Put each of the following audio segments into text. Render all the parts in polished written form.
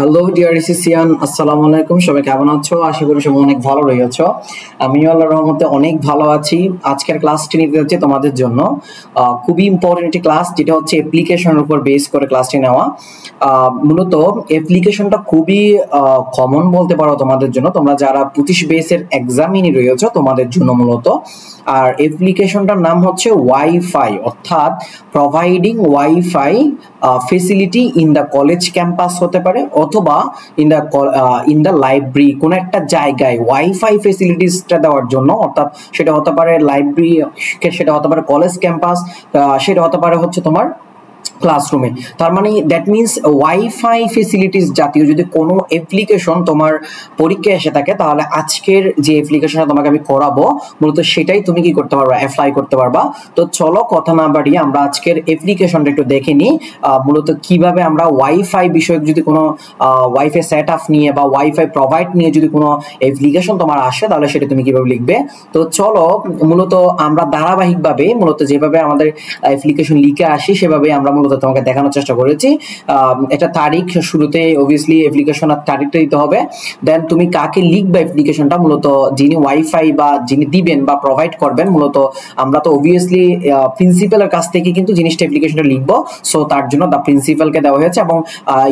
Hello dear রিসিসিয়ান, আসসালামু আলাইকুম। সবাই কেমন আছো? আশা করি সবাই অনেক ভালো রয়েছো। আমিও আল্লাহর রহমতে অনেক ভালো আছি। আজকের ক্লাসটি নিতে যাচ্ছি তোমাদের জন্য খুবই ইম্পর্টেন্ট একটি ক্লাস, যেটা হচ্ছে অ্যাপ্লিকেশনের উপর বেস করে ক্লাসটি নেওয়া। মূলত অ্যাপ্লিকেশনটা খুবই কমন বলতে পারো তোমাদের জন্য, তোমরা যারা 25 বেসের এক্সামিনি রয়েছো তোমাদের জন্য মূলত। আর অ্যাপ্লিকেশনটার নাম হচ্ছে ওয়াইফাই, অর্থাৎ providing wifi facility in the college campus হতে পারে, অথবা ইন দ্য লাইব্রেরি, কোনো একটা জায়গায় ওয়াইফাই ফেসিলিটিসটা দেওয়ার জন্য। অর্থাৎ সেটা হতে পারে লাইব্রেরি, সেটা হতে পারে কলেজ ক্যাম্পাস, সেটা হতে পারে হচ্ছে তোমার ক্লাসরুমে। তার মানে দ্যাট মিনস ওয়াইফাই ফেসিলিটিস জাতীয় যদি কোনো অ্যাপ্লিকেশন তোমার পরীক্ষায় এসে থাকে, তাহলে আজকের যে অ্যাপ্লিকেশনটা তোমাকে আমি করাবো মূলত সেটাই তুমি কি করতে পারবা, অ্যাপ্লাই করতে পারবা। তো চলো কথা না বাড়িয়ে আমরা আজকের অ্যাপ্লিকেশনটা একটু দেখে নিই, মূলত কিভাবে আমরা ওয়াইফাই বিষয়ক যদি কোনো ওয়াইফাই সেট আপ নিয়ে বা ওয়াইফাই প্রোভাইড নিয়ে যদি কোনো অ্যাপ্লিকেশন তোমার আসে, তাহলে সেটা তুমি কিভাবে লিখবে। তো চলো মূলত আমরা ধারাবাহিকভাবে মূলত যেভাবে আমাদের অ্যাপ্লিকেশন লিখে আসি সেভাবে আমরা মূলত তোমাকে দেখানোর চেষ্টা করেছি। একটা তারিখ শুরুতে অবভিয়াসলি অ্যাপ্লিকেশনের তারিখটা দিতে হবে। দেন তুমি কাকে লিখবে অ্যাপ্লিকেশনটা, মূলত যিনি ওয়াইফাই বা যিনি দিবেন বা প্রোভাইড করবেন, মূলত আমরা তো অবভিয়াসলি প্রিন্সিপালের কাছ থেকে কিন্তু জিনিসটা অ্যাপ্লিকেশনটা লিখবো। সো তার জন্য দা প্রিন্সিপালকে দেওয়া হয়েছে, এবং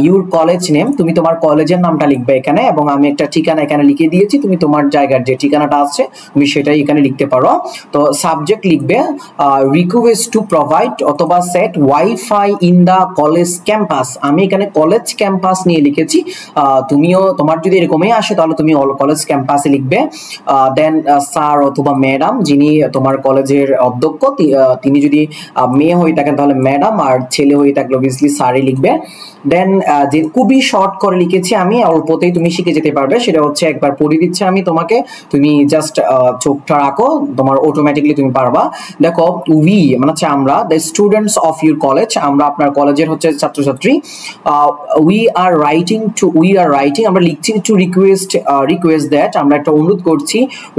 ইউর কলেজ নেম, তুমি তোমার কলেজের নামটা লিখবে এখানে, এবং আমি একটা ঠিকানা এখানে লিখে দিয়েছি, তুমি তোমার জায়গার যে ঠিকানাটা আছে তুমি সেটাই এখানে লিখতে পারো। তো সাবজেক্ট লিখবে রিকোয়েস্ট টু প্রোভাইড অথবা set wifi in the college campus. আমি এখানে কলেজ ক্যাম্পাস নিয়ে লিখেছি, তুমিও তোমার যদি এরকমই আসে তাহলে তুমি কলেজ ক্যাম্পাসে লিখবে। দেন স্যার অথবা ম্যাডাম, যিনি তোমার কলেজের অধ্যক্ষ, তিনি যদি মেয়ে হয়ে থাকেন তাহলে ম্যাডাম, আর ছেলে হয়ে থাকলে অবভিয়াসলি স্যারই লিখবে। দেন যে খুবই শর্ট করে লিখেছি আমি, অল্পতেই তুমি শিখে যেতে পারবে, সেটা হচ্ছে একবার পড়ে দিচ্ছে আমি তোমাকে, তুমি জাস্ট চোখটা রাখো, তোমার অটোমেটিকলি তুমি পারবা। দেখো উই মানে হচ্ছে আমরা, the students of your college, আমরা আপনার কলেজের হচ্ছে ছাত্রছাত্রী। উই আর রাইটিং, আমরা লিখছি টু রিকোয়েস্ট দ্যাট, আমরা একটা অনুরোধ করছি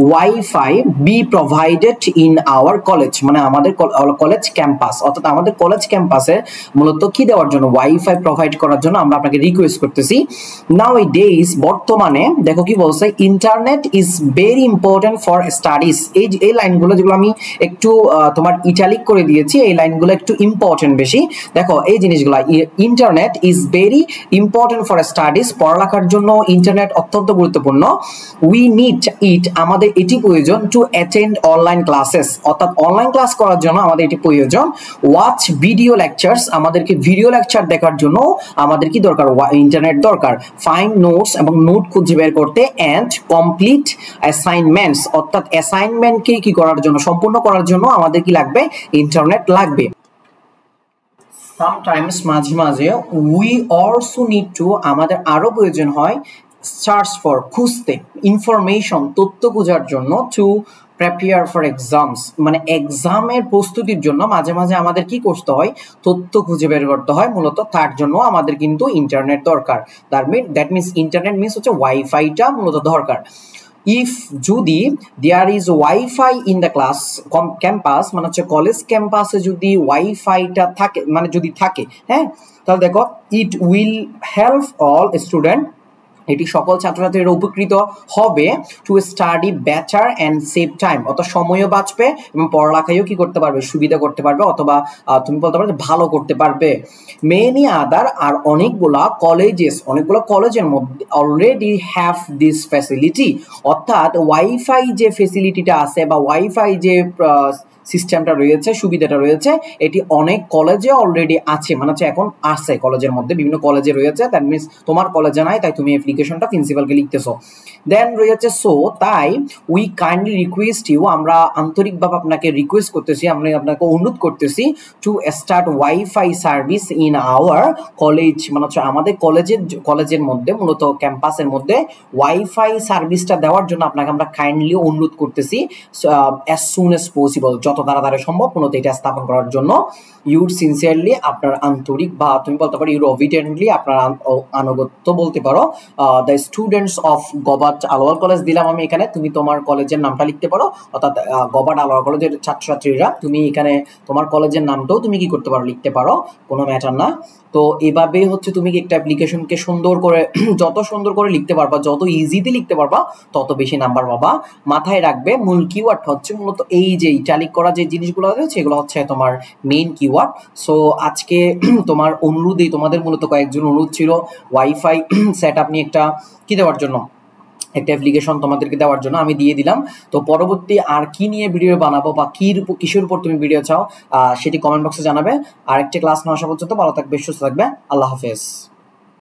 wifi be provided in our college, মানে আমাদের কলেজ ক্যাম্পাস, অর্থাৎ আমাদের কলেজ ক্যাম্পাসে মূলত কি দেওয়ার জন্য, ওয়াইফাই প্রোভাইড করার জন্য আমরা আপনাকে রিকোয়েস্ট করতেছি। নাও এ ডেজ, বর্তমানে দেখো কি বলছে, internet is very important for studies. এই লাইনগুলো যেগুলো আমি একটু তোমার ইটালিক করে দিয়েছি, এই লাইনগুলো একটু ইম্পর্টেন্ট বেশি। দেখো এই জিনিসগুলো, internet is very important for studies, পড়ালেখার জন্য ইন্টারনেট অত্যন্ত গুরুত্বপূর্ণ। উই নিড ইট, আমাদের এটি প্রয়োজন। টু অ্যাটেন্ড অনলাইন ক্লাসেস, অর্থাৎ অনলাইন ক্লাস করার জন্য আমাদের এটি প্রয়োজন। ওয়াচ ভিডিও লেকচার্স, আমাদেরকে ভিডিও লেকচার দেখার জন্য আমাদের কি দরকার, ইন্টারনেট দরকার। ফাইন্ড নোটস, এবং নোট খুঁজে বের করতে। অ্যান্ড কমপ্লিট অ্যাসাইনমেন্টস, অর্থাৎ অ্যাসাইনমেন্টকে কি করার জন্য, সম্পূর্ণ করার জন্য আমাদের কি লাগবে, ইন্টারনেট লাগবে। সামটাইমস, মাঝে মাঝে, উই অলসো নিড টু, আমাদের আরো প্রয়োজন হয়, সার্চ ফর, খুঁজতে, ইনফরমেশন, তথ্য খোঁজার জন্য। টু প্রিপেয়ার ফর এক্সামস, মানে এক্সামের প্রস্তুতির জন্য মাঝে মাঝে আমাদের কি করতে হয়, তথ্য খুঁজে বের করতে হয়। মূলত তার জন্য আমাদের কিন্তু ইন্টারনেট দরকার। দ্যাট মিনস ইন্টারনেট মিনস হচ্ছে ওয়াইফাইটা মূলত দরকার। ইফ, যদি, there is wifi in the class campus, মানে হচ্ছে কলেজ ক্যাম্পাসে যদি ওয়াইফাইটা থাকে, মানে যদি থাকে, হ্যাঁ, তাহলে দেখো it will help all student, এটি সকল ছাত্রছাত্রীরা উপকৃত হবে। To study better and save time, অত সময়ও বাঁচবে এবং পড়ালেখায়ও কি করতে পারবে, সুবিধা করতে পারবে, অথবা তুমি বলতে পারবে ভালো করতে পারবে। মেনি আদার, আর অনেকগুলো কলেজের মধ্যে অলরেডি হ্যাভ দিস ফ্যাসিলিটি, অর্থাৎ ওয়াইফাই যে ফ্যাসিলিটিটা আছে বা ওয়াইফাই যে সিস্টেমটা রয়েছে, সুবিধাটা রয়েছে, এটি অনেক কলেজে অলরেডি আছে, মানে হচ্ছে এখন আছে কলেজের মধ্যে, বিভিন্ন কলেজে রয়েছে। দ্যাট মিনস তোমার কলেজে নাই, তাই তুমি অ্যাপ্লিকেশনটা প্রিন্সিপালকে লিখতেছো। দেন রয়েছে সো, তাই উই কাইন্ডলি রিকোয়েস্ট ইউ, আমরা আন্তরিকভাবে আপনাকে রিকোয়েস্ট করতেছি, আমরা আপনাকে অনুরোধ করতেছি, to start wifi service in our college, মানে হচ্ছে আমাদের কলেজের মধ্যে, মূলত ক্যাম্পাসের মধ্যে ওয়াইফাই সার্ভিসটা দেওয়ার জন্য আপনাকে আমরা কাইন্ডলি অনুরোধ করতেছি, অ্যাজ সুন অ্যাজ পসিবল, যত তাড়াতাড়ি সম্ভব মূলত এটা স্থাপন করার জন্য। ইউর সিনসিয়ারলি, আপনার আন্তরিক, বা তুমি বলতে পারো ইউর অভিডেন্টলি, আপনার আনুগত্য বলতে পারো। The students of govt Alwar college দিলাম আমি এখানে, তুমি তোমার কলেজের নামটা লিখতে পারো, অর্থাৎ গবাট আলোয়ার কলেজের ছাত্রছাত্রীরা, তুমি এখানে তোমার কলেজের নামটাও তুমি কি করতে পারো, লিখতে পারো, কোনো ম্যাটার না। তো তো এভাবে হচ্ছে তুমি একটা অ্যাপ্লিকেশনকে সুন্দর করে যত সুন্দর করে লিখতে পারবা, যত ইজিতে লিখতে পারবা, তত বেশি নাম্বার পাবা। মাথায় রাখবে মূল কিওয়ার্ড হচ্ছে মূলত এই যে ইটালিক করা যে জিনিসগুলো আছে সেগুলো হচ্ছে তোমার মেইন কিওয়ার্ড। সো আজকে তোমার অনুরোধেই, তোমাদের মূলত কয়েকজন অনুরোধ ছিল ওয়াইফাই সেট আপ নিয়ে একটা কি দেওয়ার জন্য, একটা অ্যাপ্লিকেশন তোমাদেরকে দেওয়ার জন্য আমি দিয়ে দিলাম। তো পরবর্তী আর কি নিয়ে ভিডিও বানাবো বা কিসের উপর তুমি ভিডিও চাও সেটি কমেন্ট বক্সে জানাবে। আরেকটি ক্লাস না আসা পর্যন্ত ভালো থাকবে, সুস্থ থাকবে। আল্লাহ হাফেজ।